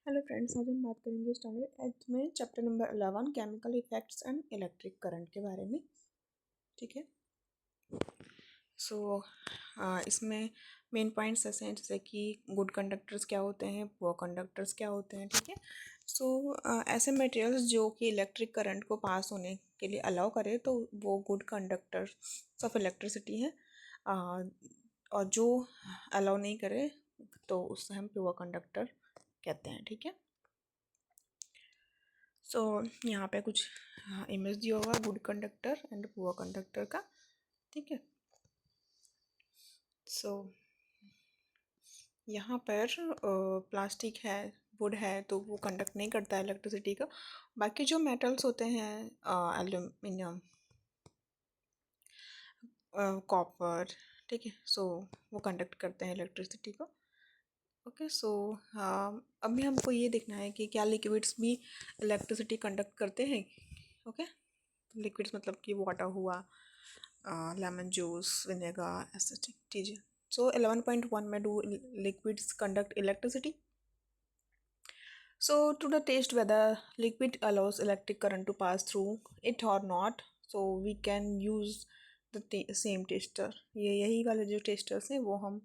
Hello friends, आज हम बात करेंगे स्टैंडर्ड 8th में chapter number 11 chemical effects and electric current के बारे में। ठीक है। सो इसमें मेन पॉइंट्स ऐसे हैं जैसे कि गुड कंडक्टर्स क्या होते हैं, पुअर कंडक्टर्स क्या होते हैं। ठीक है। सो ऐसे मटेरियल्स जो कि इलेक्ट्रिक करंट को पास होने के लिए अलाउ करे तो वो गुड कंडक्टर्स ऑफ इलेक्ट्रिसिटी है, और जो अलाउ नहीं करे तो उससे हम पुअर कंडक्टर कहते हैं। ठीक है। सो यहाँ पे कुछ इमेज दिया होगा good conductor and poor conductor का। ठीक है। सो यहाँ पर प्लास्टिक है, वुड है, तो वो कंडक्ट नहीं करता है इलेक्ट्रिसिटी का। बाकी जो मेटल्स होते हैं, एल्यूमिनियम, कॉपर, ठीक है, सो वो कंडक्ट करते हैं इलेक्ट्रिसिटी को। ओके। सो अभी हमको ये देखना है कि क्या लिक्विड्स भी इलेक्ट्रिसिटी कंडक्ट करते हैं। ओके। लिक्विड्स मतलब कि वाटर हुआ, लेमन जूस, विनेगर, ऐसे चीज़ें। सो 11.1 में do liquids conduct electricity. So to the test whether liquid allows electric current to pass through it or not, so we can use the same tester. ये यही वाले जो टेस्टर्स हैं वो हम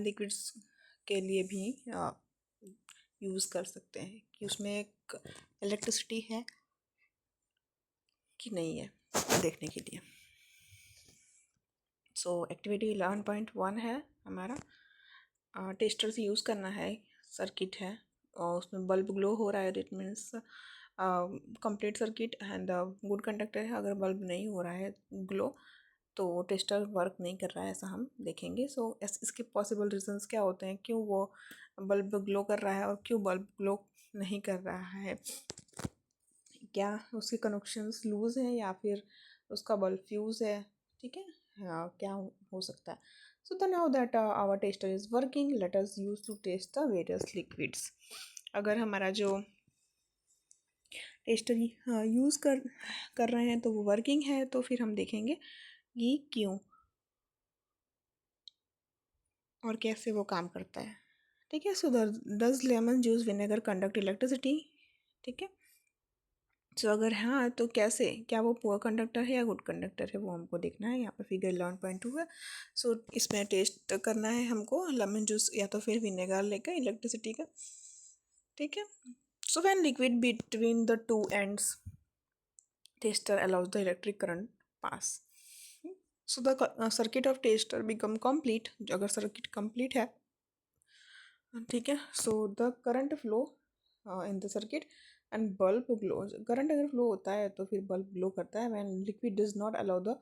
लिक्विड्स के लिए भी यूज़ कर सकते हैं कि उसमें एक इलेक्ट्रिसिटी है कि नहीं है देखने के लिए। सो एक्टिविटी 11.1 है हमारा, टेस्टर से यूज़ करना है, सर्किट है और उसमें बल्ब ग्लो हो रहा है, it means complete circuit and good conductor है। अगर बल्ब नहीं हो रहा है ग्लो तो टेस्टर वर्क नहीं कर रहा है, ऐसा हम देखेंगे। सो इसके पॉसिबल रीजंस क्या होते हैं, क्यों वो बल्ब ग्लो कर रहा है और क्यों बल्ब ग्लो नहीं कर रहा है, क्या उसके कनेक्शंस लूज़ हैं या फिर उसका बल्ब फ्यूज़ है। ठीक है। क्या हो सकता है। So the now that our tester is working, let us use to test the various liquids. अगर हमारा जो टेस्टर यूज़ कर रहे हैं तो वो वर्किंग है, तो फिर हम देखेंगे कि क्यों और कैसे वो काम करता है। ठीक है। So does lemon juice vinegar conduct electricity. ठीक है। सो अगर हाँ तो कैसे, क्या वो पुअर कंडक्टर है या गुड कंडक्टर है, वो हमको देखना है। यहाँ पर फिगर 11.2 है। सो इसमें टेस्ट करना है हमको लेमन जूस या तो फिर विनेगर लेकर इलेक्ट्रिसिटी का। ठीक है। So when liquid between the two ends tester allows the electric current pass. So the circuit of tester become complete. अगर सर्किट कंप्लीट है, ठीक है, so the current flow in the circuit and bulb glow. Current अगर flow होता है तो फिर bulb glow करता है। When liquid does not allow the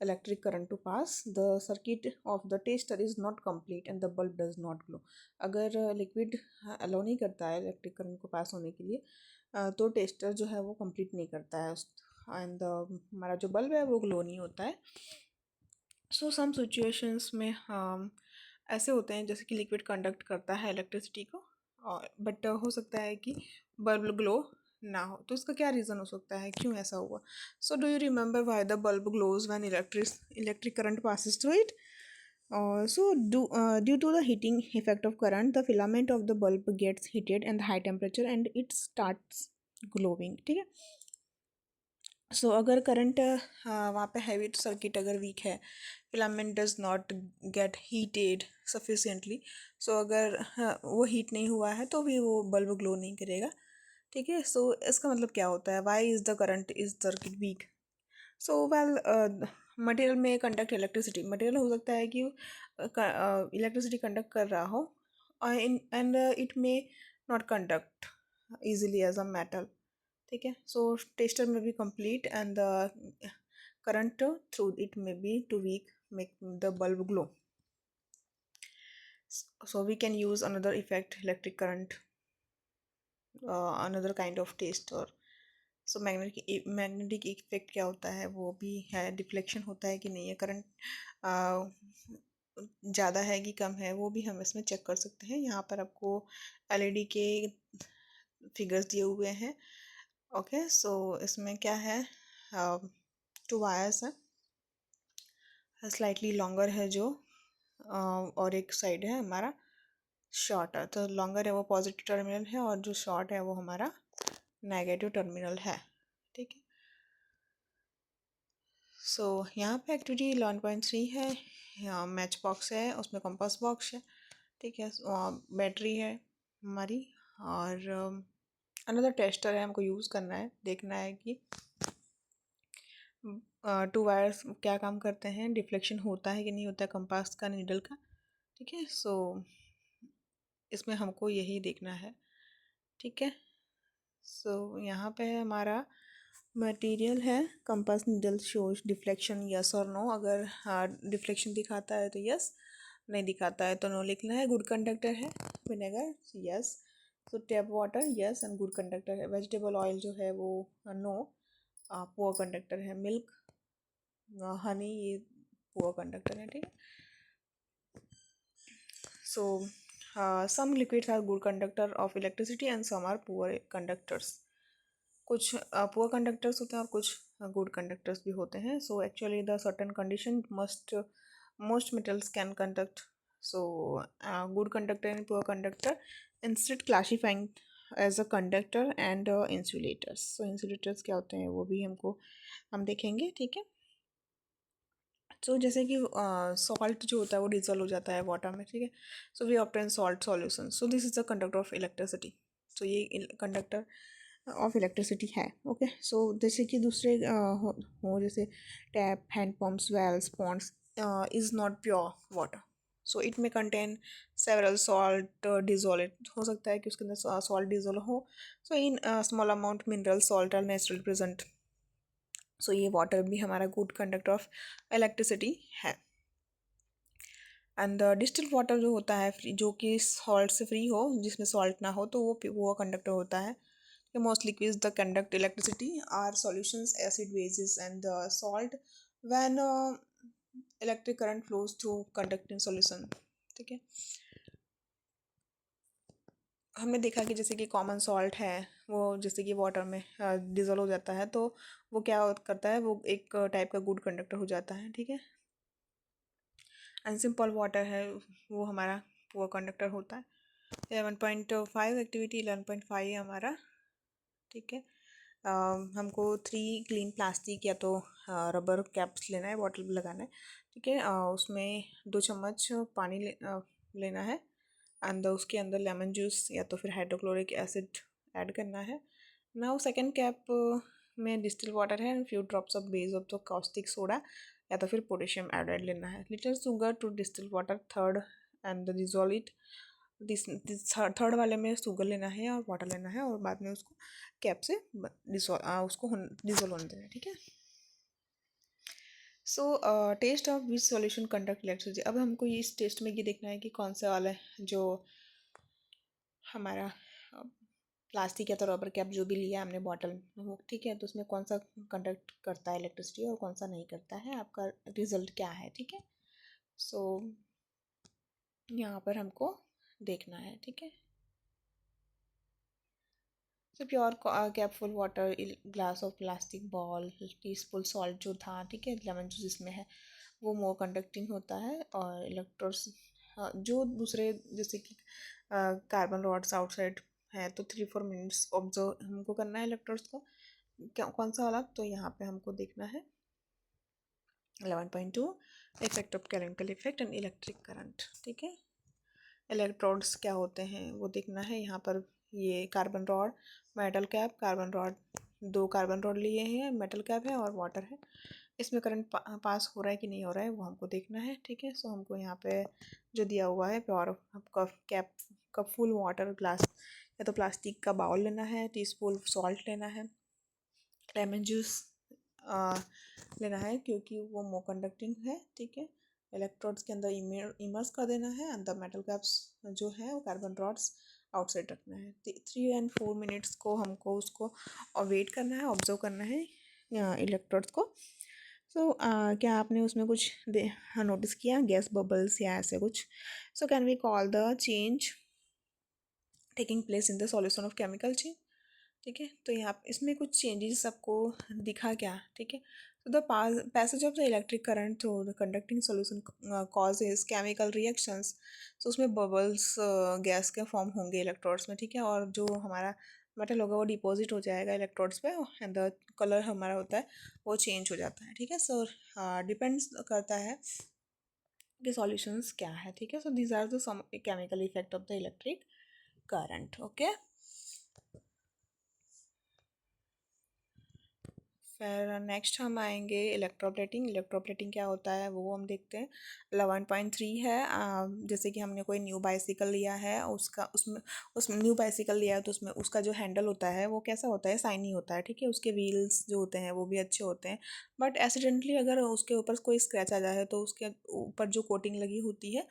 electric current to pass, the circuit of the tester is not complete and the bulb does not glow. अगर liquid allow नहीं करता है इलेक्ट्रिक करंट को पास होने के लिए, तो टेस्टर जो है वो कंप्लीट नहीं करता है एंड हमारा जो बल्ब है वो ग्लो नहीं होता है। सो सम सिचुएशंस में ऐसे होते हैं जैसे कि लिक्विड कंडक्ट करता है इलेक्ट्रिसिटी को, और बट हो सकता है कि बल्ब ग्लो ना हो। तो इसका क्या रीज़न हो सकता है, क्यों ऐसा हुआ। So do you remember why the bulb glows when electric current passes through it. Due to the heating effect of current, the filament of the bulb gets heated and high temperature and it starts glowing. ठीक है। सो अगर current वहाँ पे heavy circuit अगर weak है, filament does not get heated sufficiently. So अगर वो heat नहीं हुआ है तो भी वो बल्ब ग्लो नहीं करेगा। ठीक है। सो इसका मतलब क्या होता है, why is the current is circuit weak. So well, material में कंडक्ट इलेक्ट्रिसिटी, मटेरियल हो सकता है कि इलेक्ट्रिसिटी कंडक्ट कर रहा हो and it may not conduct easily as a metal. ठीक है। सो टेस्टर में भी complete and the current through it में be too weak make the bulb glow. So we can use another effect, electric current, another kind of tester. So magnetic effect क्या होता है, वो भी है, डिफ्लेक्शन होता है कि नहीं है, करंट ज़्यादा है कि कम है, वो भी हम इसमें चेक कर सकते हैं। यहाँ पर आपको एलईडी के फिगर्स दिए हुए हैं। ओके। सो इसमें क्या है, टू वायर्स है, स्लाइटली लॉन्गर है जो, और एक साइड है हमारा शॉर्ट है, तो लॉन्गर है वो पॉजिटिव टर्मिनल है और जो शॉर्ट है वो हमारा नेगेटिव टर्मिनल है, ठीक है। सो यहाँ पे एक्टिविटी 11.3 है, यहाँ मैच बॉक्स है, उसमें कंपास बॉक्स है, ठीक है। बैटरी है हमारी, और अनदर टेस्टर है, हमको यूज़ करना है, देखना है कि टू वायर्स क्या काम करते हैं, डिफ्लेक्शन होता है कि नहीं होता है कंपास का, नीडल का, ठीक है। सो इसमें हमको यही देखना है, ठीक है। सो यहाँ पे हमारा मटेरियल है, compass needle shows deflection yes और नो। अगर हाँ डिफ्लेक्शन दिखाता है तो यस, नहीं दिखाता है तो नो लिखना है। गुड कंडक्टर है विनेगर, यस। तो tap water yes and good conductor है। वेजिटेबल ऑयल जो है वो नो, पुअर कंडक्टर है। मिल्क, हनी, ये पुअर कंडक्टर है, ठीक है। So some liquids are good conductor of electricity and some are poor conductors. कुछ पुअर कंडक्टर्स होते हैं और कुछ गुड कंडक्टर्स भी होते हैं। So actually the certain condition most metals can conduct. So good conductor and poor conductor instead classifying as a conductor and insulators. So insulators क्या होते हैं वो भी हम देखेंगे, ठीक है। सो जैसे कि सॉल्ट जो होता है वो डिजोल्व हो जाता है वाटर में, ठीक है। So we obtain salt solution. So this is the conductor of electricity. So ये कंडक्टर ऑफ इलेक्ट्रिसिटी है, ओके। सो जैसे कि दूसरे हो जैसे tap, hand pumps, wells, ponds is not pure water. So it में कंटेन सेवरल सॉल्ट डिजोल्व, हो सकता है कि उसके अंदर सॉल्ट डिजोल्व हो। So in small amount mineral salt are natural present. So ये वाटर भी हमारा गुड कंडक्टर ऑफ इलेक्ट्रिसिटी है। एंड डिस्टिल वाटर जो होता है जो कि सॉल्ट से फ्री हो, जिसमें सॉल्ट ना हो, तो वो कंडक्टर होता है। Most liquids that conduct electricity are solutions, acid, bases, and salt. When electric current flows through conducting solution, ठीक है। हमने देखा कि जैसे कि कॉमन सॉल्ट है वो जैसे कि वाटर में डिजोल्व हो जाता है, तो वो क्या करता है, वो एक टाइप का गुड कंडक्टर हो जाता है, ठीक है। एंड सिंपल वाटर है वो हमारा पुअर कंडक्टर होता है। 11.5 एक्टिविटी 11.5 है हमारा, ठीक है। हमको 3 क्लीन प्लास्टिक या तो रबर कैप्स लेना है, बॉटल लगाना है, ठीक है। उसमें 2 चम्मच पानी लेना है, अंदर उसके अंदर लेमन जूस या तो फिर हाइड्रोक्लोरिक एसिड ऐड करना है। नाउ सेकंड कैप में डिस्टिल वाटर है, few drops of base of the caustic soda या तो फिर पोटेशियम आयोडाइड लेना है। Little sugar to distil water third and dissolve it. Third वाले में शुगर लेना है और वाटर लेना है और बाद में उसको कैप से उसको डिजोल्व होने देना है, ठीक है। So test of which solution conduct electricity. अब हमको इस टेस्ट में ये देखना है कि कौन सा वाला है जो हमारा प्लास्टिक या तो रबर कैप जो भी लिया हमने बॉटल, वो ठीक है, तो उसमें कौन सा कंडक्ट करता है इलेक्ट्रिसिटी और कौन सा नहीं करता है, आपका रिजल्ट क्या है, ठीक है। सो यहाँ पर हमको देखना है, ठीक है। तो pure cap full water, glass of plastic ball, teaspoon salt जो था, ठीक है, लेमन जूस जिसमें है वो मोर कंडक्टिंग होता है। और इलेक्ट्रोड्स जो दूसरे जैसे कि कार्बन रॉड्स आउटसाइड है तो 3-4 मिनट्स ऑब्जर्व हमको करना है इलेक्ट्रोड्स को, क्या कौन सा वाला, तो यहाँ पे हमको देखना है 11.2 effect of chemical effect and electric current, ठीक है। इलेक्ट्रोड्स क्या होते हैं वो देखना है यहाँ पर। ये carbon rod, metal cap, carbon rod, 2 carbon rod लिए हैं, मेटल कैप है और वाटर है। इसमें करंट पास हो रहा है कि नहीं हो रहा है वो हमको देखना है, ठीक है। सो हमको यहाँ पे जो दिया हुआ है प्योर कैप का फुल वाटर ग्लास या तो प्लास्टिक का बाउल लेना है, टीस्पून सॉल्ट लेना है, लेमन जूस लेना है क्योंकि वो मोर कंडक्टिंग है, ठीक है। इलेक्ट्रोड्स के अंदर इमर्स कर देना है, अंदर मेटल कैप्स जो है वो कार्बन रॉड्स आउटसाइड रखना है। 3 and 4 मिनट्स को हमको उसको वेट करना है, ऑब्जर्व करना है इलेक्ट्रोड्स को। सो क्या आपने उसमें कुछ नोटिस किया, गैस बबल्स या ऐसे कुछ। So can we call the change taking place in the solution of chemical change, ठीक है। तो यहाँ इसमें कुछ चेंजेस आपको दिखा क्या, ठीक है। So the passage of the electric current through the conducting solution causes chemical reactions. So उसमें bubbles गैस के फॉर्म होंगे इलेक्ट्रोड्स में, ठीक है, और जो हमारा मेटल होगा वो डिपॉजिट हो जाएगा इलेक्ट्रोड्स पे, एंड द कलर हमारा होता है वो चेंज हो जाता है, ठीक है। सो डिपेंड्स करता है कि सॉल्यूशंस क्या है, ठीक है। So these are the some chemical effect of the electric current, okay. फिर नेक्स्ट हम आएंगे इलेक्ट्रोप्लेटिंग। इलेक्ट्रोप्लेटिंग क्या होता है वो हम देखते हैं। 11.3 है, जैसे कि हमने कोई न्यू बाइसिकल लिया है, उसका उसमें उसमें न्यू बाइसिकल लिया है तो उसमें उसका जो हैंडल होता है वो कैसा होता है, शाइनी होता है, ठीक है। उसके व्हील्स जो होते हैं वो भी अच्छे होते हैं, बट एक्सीडेंटली अगर उसके ऊपर कोई स्क्रैच आ जाए तो उसके ऊपर जो कोटिंग लगी होती है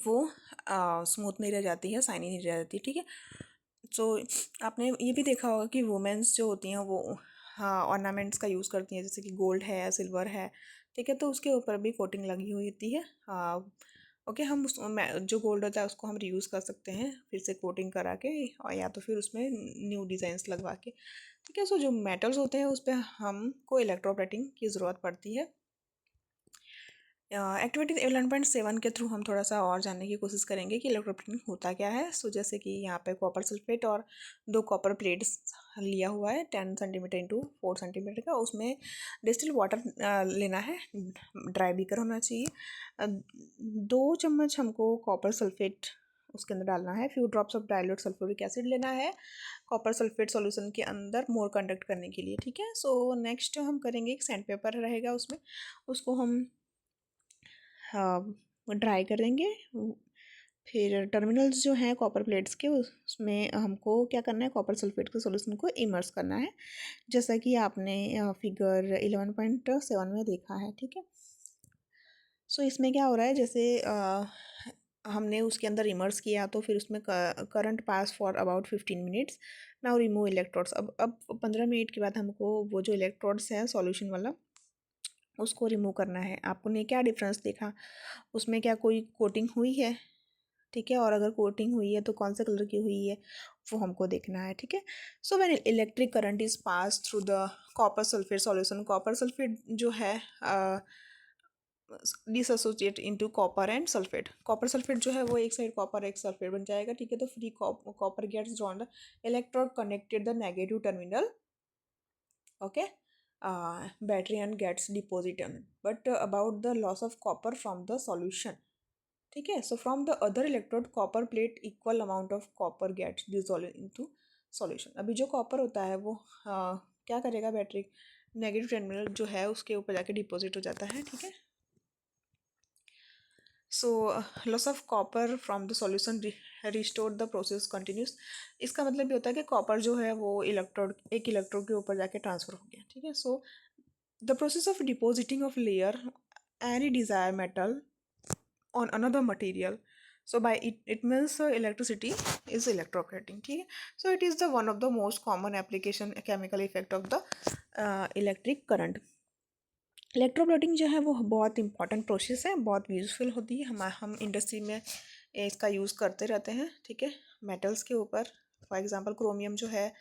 वो स्मूथ नहीं रह जाती है, शाइनी नहीं रह जाती, ठीक है। सो आपने ये भी देखा होगा कि वुमेंस जो होती हैं वो हाँ ऑर्नामेंट्स का यूज़ करती हैं, जैसे कि गोल्ड है, सिल्वर है, ठीक है, तो उसके ऊपर भी कोटिंग लगी हुई होती है। ओके, हम उस जो गोल्ड होता है उसको हम रीयूज़ कर सकते हैं फिर से कोटिंग करा के, और या तो फिर उसमें न्यू डिज़ाइंस लगवा के, ठीक है। सो जो मेटल्स होते हैं उस पर हमको इलेक्ट्रोप्लेटिंग की ज़रूरत पड़ती है। एक्टिविटी 11.7 के थ्रू हम थोड़ा सा और जानने की कोशिश करेंगे कि इलेक्ट्रोप्लेटिंग होता क्या है। सो जैसे कि यहाँ पे कॉपर सल्फेट और 2 कॉपर प्लेट्स लिया हुआ है 10 सेंटीमीटर इंटू 4 सेंटीमीटर का, उसमें डिस्टिल वाटर लेना है, ड्राई बीकर होना चाहिए। 2 चम्मच हमको कॉपर सल्फेट उसके अंदर डालना है। Few drops of dilute sulphuric acid लेना है कॉपर सल्फेट सॉल्यूशन के अंदर मोर कंडक्ट करने के लिए, ठीक है। सो नेक्स्ट हम करेंगे, एक सैंड पेपर रहेगा उसमें, उसको हम ड्राई कर देंगे। फिर टर्मिनल्स जो हैं कॉपर प्लेट्स के उसमें हमको क्या करना है, कॉपर सल्फेट के सॉल्यूशन को इमर्स करना है, जैसा कि आपने फिगर 11.7 में देखा है, ठीक है। सो इसमें क्या हो रहा है, जैसे हमने उसके अंदर इमर्स किया तो फिर उसमें current pass for about 15 minutes. Now remove electrodes. अब 15 मिनट के बाद हमको वो जो इलेक्ट्रोड्स है सॉल्यूशन वाला उसको रिमूव करना है। आपने क्या डिफरेंस देखा उसमें, क्या कोई कोटिंग हुई है, ठीक है, और अगर कोटिंग हुई है तो कौन से कलर की हुई है वो हमको देखना है, ठीक है। So when electric current is pass through the copper sulphate solution, copper sulphate जो है dissociate into copper and sulphate. Copper sulphate जो है वो एक साइड कॉपर एक सल्फेट बन जाएगा, ठीक है। तो free copper gets join the electrode connected the negative terminal, okay, battery and gets deposited, but about the loss of copper from the solution, ठीक है। So from the other electrode copper plate equal amount of copper gets dissolve into solution. अभी जो copper होता है वो क्या करेगा, battery negative terminal जो है उसके ऊपर जाके डिपॉजिट हो जाता है, ठीक है। So loss of copper from the solution restore the process continuous. इसका मतलब ये होता है कि कॉपर जो है वो एक इलेक्ट्रोड के ऊपर जाके ट्रांसफर हो गया, ठीक है। सो the process of depositing of layer any desired metal on another material, so by it means electricity is electroplating, ठीक है। so it is the one of the most common application chemical effect of the electric current। Electroplating जो है वो बहुत important process है, बहुत useful होती है, हम इंडस्ट्री में इसका यूज़ करते रहते हैं, ठीक है। मेटल्स के ऊपर फॉर एग्जांपल क्रोमियम जो है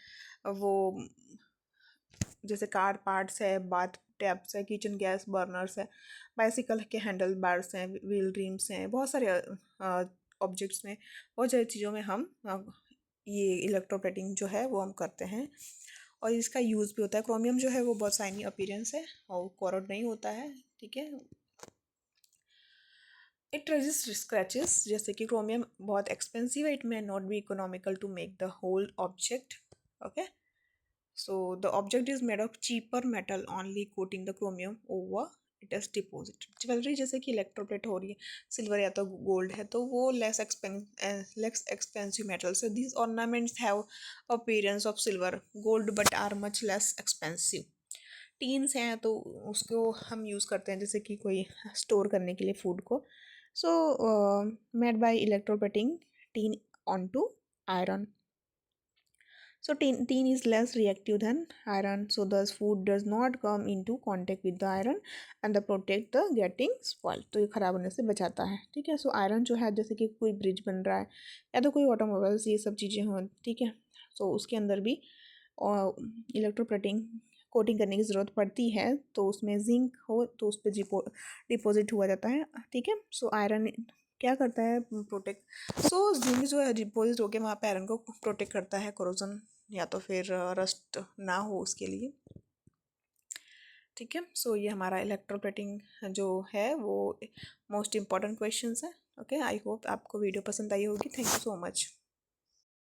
वो जैसे कार पार्ट्स है, बाथ टैप्स है, किचन गैस बर्नर्स है, बाइसिकल के हैंडल बार्स हैं, व्हील रिम्स हैं, बहुत सारे ऑब्जेक्ट्स में, बहुत सारी चीज़ों में हम ये इलेक्ट्रोप्लेटिंग जो है वो हम करते हैं, और इसका यूज़ भी होता है। क्रोमियम जो है वो बहुत शाइनी अपीयरेंस है और कोरोड नहीं होता है, ठीक है। इट रेजिस्ट स्क्रैचेस, जैसे कि क्रोमियम बहुत एक्सपेंसिव है, it may not be economical to make the whole object, okay. So the object is made of cheaper metal only coating the chromium over it is deposited। Jewellery जैसे कि electroplate हो रही है, silver या तो gold है तो वो लेस एक्सपेंसिव मेटल्स है। These ornaments have appearance of silver gold but are much less expensive. Tins हैं तो उसको हम यूज़ करते हैं जैसे कि कोई स्टोर करने के लिए फूड को। So made by electroplating tin on to iron. So tin is less reactive than iron, so thus food does not come into contact with the iron and the protect the getting spoiled, तो ये ख़राब होने से बचाता है, ठीक है। So iron जो है जैसे कि कोई ब्रिज बन रहा है या तो कोई ऑटोमोबाइल्स ये सब चीज़ें हों, ठीक है, सो उसके अंदर भी इलेक्ट्रोप्लेटिंग कोटिंग करने की ज़रूरत पड़ती है तो उसमें जिंक हो तो उस पर डिपॉजिट हुआ जाता है, ठीक है। सो आयरन क्या करता है, प्रोटेक्ट। सो जिंक जो है डिपॉजिट होकर वहाँ पे आयरन को प्रोटेक्ट करता है कोरोजन या तो फिर रस्ट ना हो उसके लिए, ठीक है। सो ये हमारा इलेक्ट्रोप्लेटिंग जो है वो मोस्ट इम्पॉर्टेंट क्वेश्चंस है। ओके, आई होप आपको वीडियो पसंद आई होगी। Thank you so much.